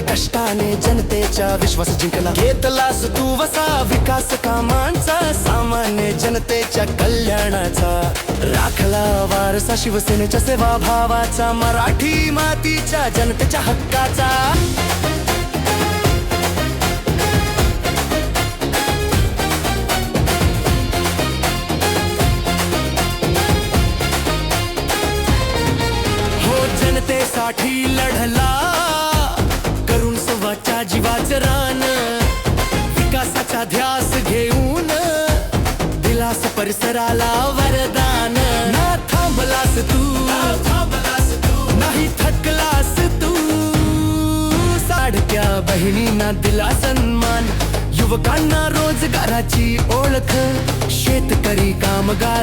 कष्टाने जनतेचा विश्वास जिंकला. घेतलास तू वसा विकास कामांचा, सामान्य जनतेच्या कल्याणाचा. राखला वारसा शिवसेनेच्या सेवा भावाचा, मराठी मातीच्या जनतेच्या हक्काचा. जनतेसाठी लढला करून सव्वाच्या जीवाचं रान. विकासाचा ध्यास घेऊन दिलास परिसराला वरदान. ना थांबलास तू, नाही थकलास तू. साडक्या बहिणींना दिला सन्मान, युवकांना रोजगाराची ओळख. शेतकरी कामगार